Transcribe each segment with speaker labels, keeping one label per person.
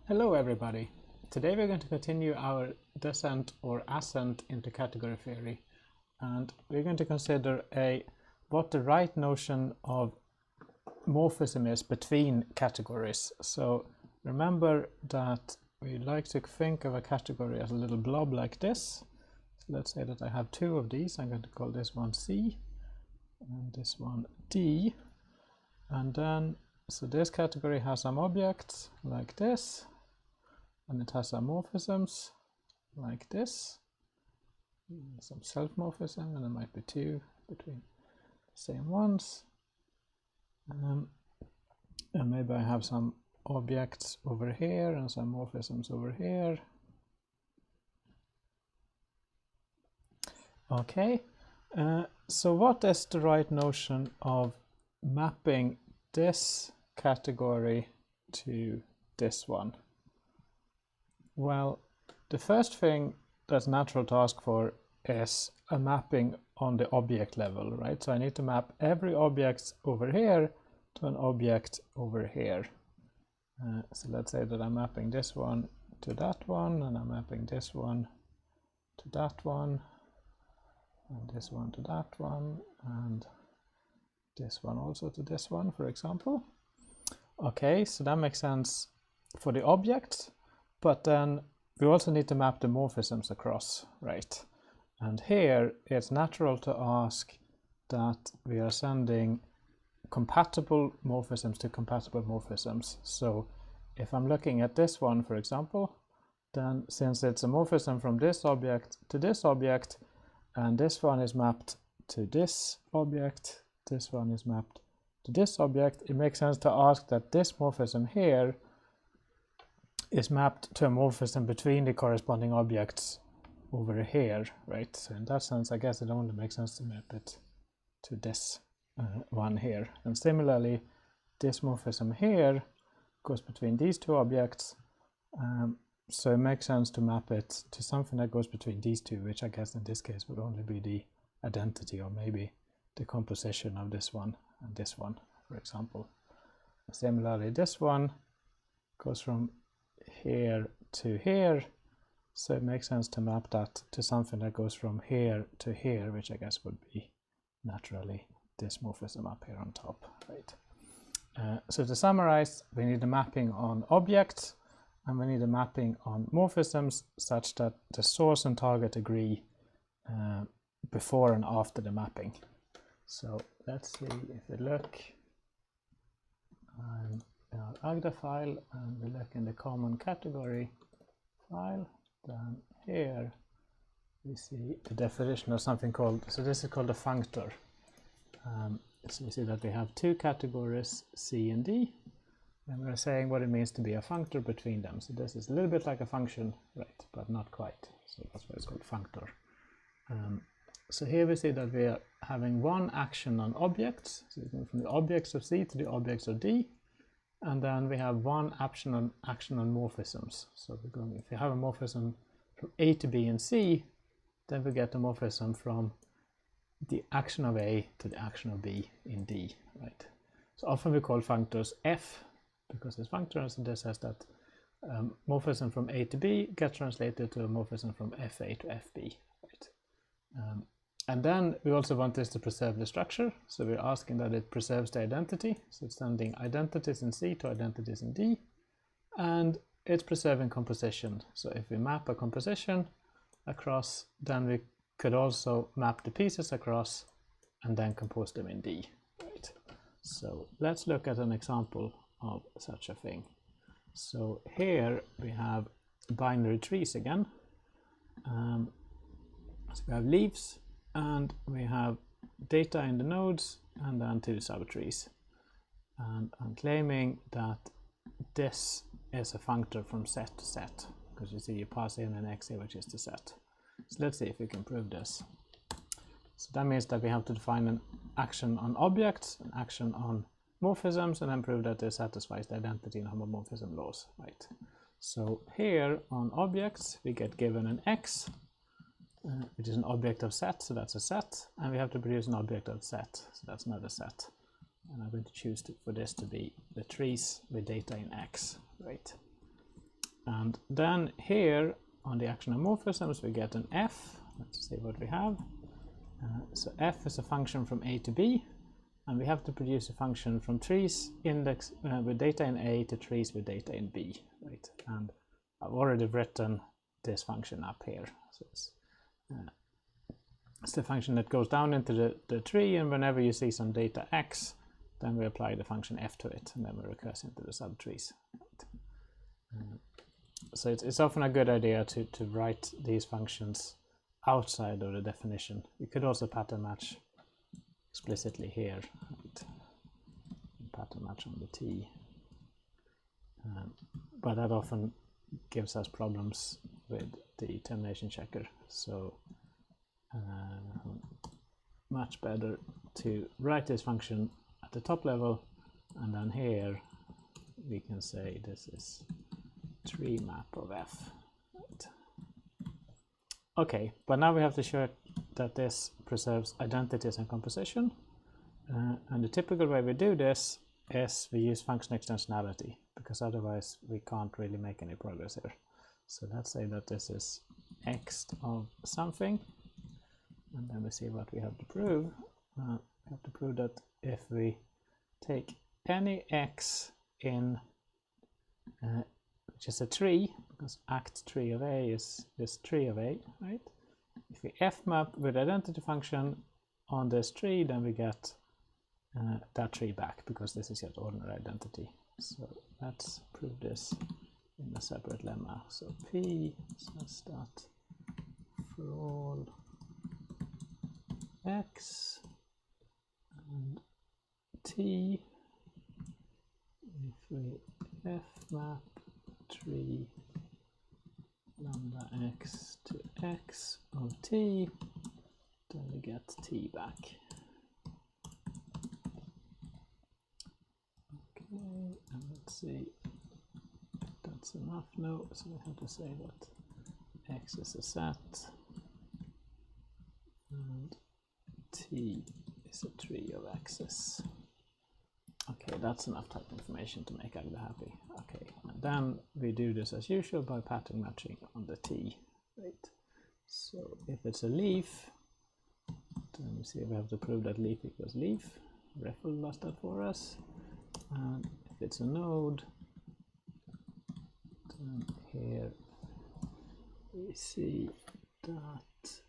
Speaker 1: Hello everybody. Today we're going to continue our descent or ascent into category theory, and we're going to consider what the right notion of morphism is between categories. So remember that we like to think of a category as a little blob like this. So let's say that I have two of these. I'm going to call this one C and this one D, and then so this category has some objects like this, and it has some morphisms like this, some self-morphism, and there might be two between the same ones. And maybe I have some objects over here and some morphisms over here. Okay, so what is the right notion of mapping this category to this one? Well, the first thing that's natural to ask for is a mapping on the object level, right? So I need to map every object over here to an object over here. So let's say that I'm mapping this one to that one, and I'm mapping this one to that one, and this one to that one, and this one also to this one, for example. Okay, so that makes sense for the objects. But then we also need to map the morphisms across, right? And here it's natural to ask that we are sending compatible morphisms to compatible morphisms. So if I'm looking at this one, for example, then since it's a morphism from this object to this object, and this one is mapped to this object, this one is mapped to this object, it makes sense to ask that this morphism here is mapped to a morphism between the corresponding objects over here, right? So in that sense, I guess it only makes sense to map it to this one here. And similarly, this morphism here goes between these two objects, so it makes sense to map it to something that goes between these two, which I guess in this case would only be the identity or maybe the composition of this one and this one, for example. Similarly, this one goes from here to here, so it makes sense to map that to something that goes from here to here, which I guess would be naturally this morphism up here on top, right? So to summarize, we need a mapping on objects, and we need a mapping on morphisms such that the source and target agree before and after the mapping. So let's see if we look in our Agda file, and we look in the common category file, then here we see the definition of something called, so this is called a functor. So you see that we have two categories, C and D, and we're saying what it means to be a functor between them. So this is a little bit like a function, right, but not quite. So that's why it's called functor. So here we see that we are having one action on objects, so we go from the objects of C to the objects of D, and then we have one action on morphisms. So we're going, if you have a morphism from A to B and C, then we get a morphism from the action of A to the action of B in D, right? So often we call functors F because it's functors, and this says that morphism from A to B gets translated to a morphism from FA to FB, right? And then we also want this to preserve the structure, so we're asking that it preserves the identity, so it's sending identities in C to identities in D, and it's preserving composition. So if we map a composition across, then we could also map the pieces across and then compose them in D, right? So let's look at an example of such a thing. So here we have binary trees again. So we have leaves, and we have data in the nodes, and then two subtrees. And I'm claiming that this is a functor from set to set, because you see you pass in an x here, which is the set. So let's see if we can prove this. So that means that we have to define an action on objects, an action on morphisms, and then prove that this satisfies the identity and homomorphism laws, right? So here on objects, we get given an x, which is an object of set, so that's a set, and we have to produce an object of set, so that's another set. And I'm going to choose for this to be the trees with data in x, right? And then here on the action morphisms we get an f. Let's see what we have. So f is a function from a to b, and we have to produce a function from trees index with data in a to trees with data in b, right? And I've already written this function up here. So it's the function that goes down into the tree, and whenever you see some data x, then we apply the function f to it, and then we recurse into the subtrees. Right? So it's often a good idea to write these functions outside of the definition. You could also pattern match explicitly here, right? Pattern match on the t, but that often gives us problems with the termination checker. So much better to write this function at the top level, and then here we can say this is tree map of f. Right. Okay, but now we have to show that this preserves identities and composition, and the typical way we do this is we use function extensionality, because otherwise we can't really make any progress here. So let's say that this is x of something, and then we see what we have to prove. We have to prove that if we take any x in which is a tree, because act tree of a is this tree of a, right? If we f map with identity function on this tree, then we get that tree back, because this is yet ordinary identity. So let's prove this in a separate lemma. So p says that for all x and t, if we f map tree lambda x to x of t, then we get t back. Okay, and let's see if that's enough. No, so we have to say that x is a set and t is a tree of x's. Okay, that's enough type information to make Agda happy. Okay, and then we do this as usual by pattern matching on the t, right? So if it's a leaf, then we see we have to prove that leaf equals leaf. Riffle does that for us. And if it's a node, then here we see that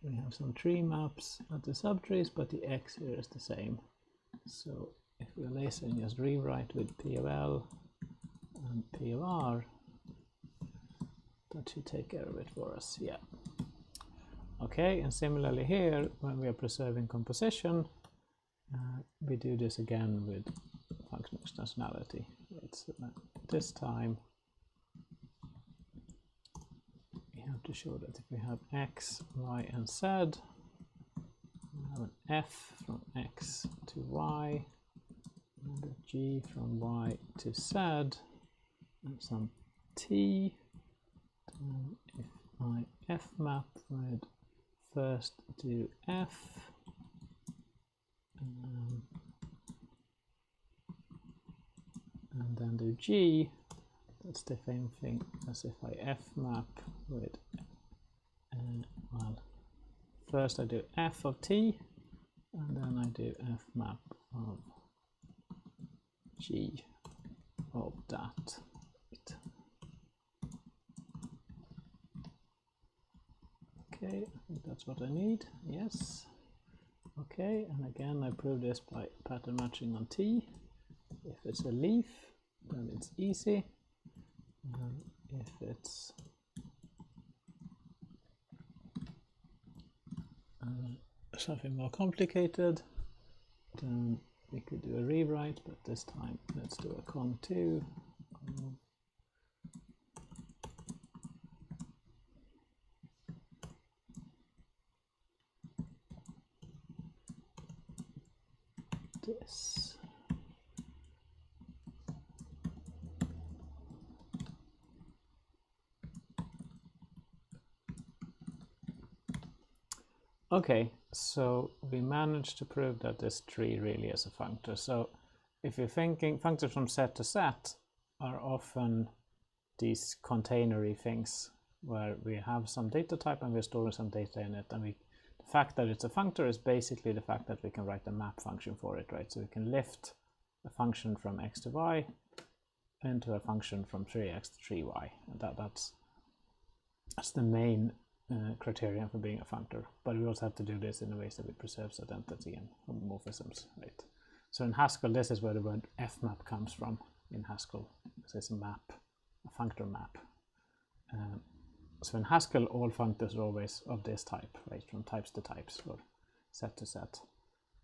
Speaker 1: we have some tree maps at the subtrees, but the x here is the same. So if we're lazy and just rewrite with p of l and p of r, that should take care of it for us. Yeah. Okay, and similarly here, when we are preserving composition, we do this again with function extensionality. Right, so this time we have to show that if we have x, y, and z, we have an f from x to y, and a g from y to z, and some t. And if I f map with first do f, and then do g, that's the same thing as if I f map with, well, first I do f of t, and then I do f map of g of that. Okay, I think that's what I need. Yes. Okay, and again I prove this by pattern matching on t. If it's a leaf, then it's easy. If it's something more complicated, then we could do a rewrite, but this time let's do a con2. This. Okay, so we managed to prove that this tree really is a functor. So if you're thinking functors from set to set are often these containery things where we have some data type and we're storing some data in it, and the fact that it's a functor is basically the fact that we can write a map function for it, right? So we can lift a function from x to y into a function from 3x to 3y, and that's the main criterion for being a functor. But we also have to do this in a way that it preserves identity and homomorphisms, right? So in Haskell, this is where the word fmap comes from in Haskell. So it's a map, a functor map. So in Haskell, all functors are always of this type, right? From types to types or set to set.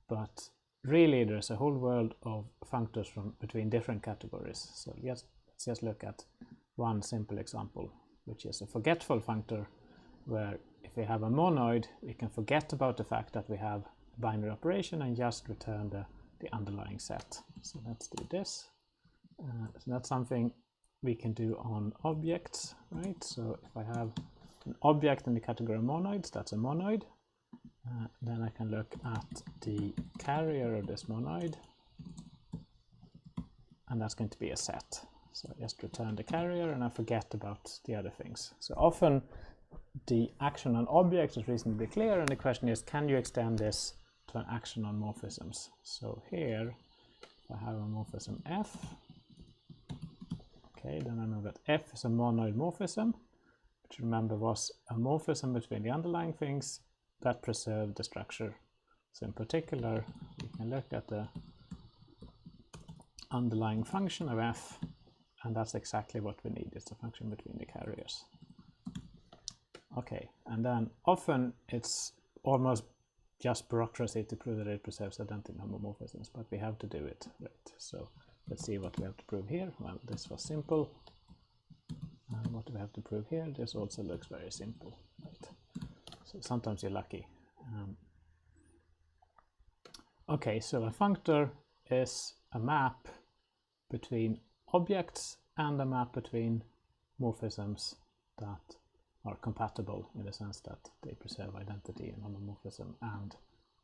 Speaker 1: But really, there's a whole world of functors from between different categories. So let's just look at one simple example, which is a forgetful functor, where if we have a monoid, we can forget about the fact that we have a binary operation and just return the underlying set. So let's do this. So that's something we can do on objects, right? So if I have an object in the category of monoids, that's a monoid. Then I can look at the carrier of this monoid, and that's going to be a set. So I just return the carrier and I forget about the other things. So often the action on objects is reasonably clear, and the question is, can you extend this to an action on morphisms? So here, if I have a morphism f, okay, then I know that f is a monoid morphism, which remember was a morphism between the underlying things that preserve the structure. So in particular, we can look at the underlying function of f, and that's exactly what we need. It's a function between the carriers. Okay, and then often it's almost just bureaucracy to prove that it preserves identity and homomorphisms, but we have to do it, right? So let's see what we have to prove here. Well, this was simple. And what do we have to prove here? This also looks very simple, right? So sometimes you're lucky. Okay, so a functor is a map between objects and a map between morphisms that are compatible in the sense that they preserve identity and homomorphism, and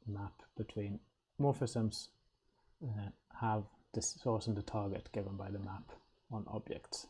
Speaker 1: the map between morphisms have the source and the target given by the map on objects.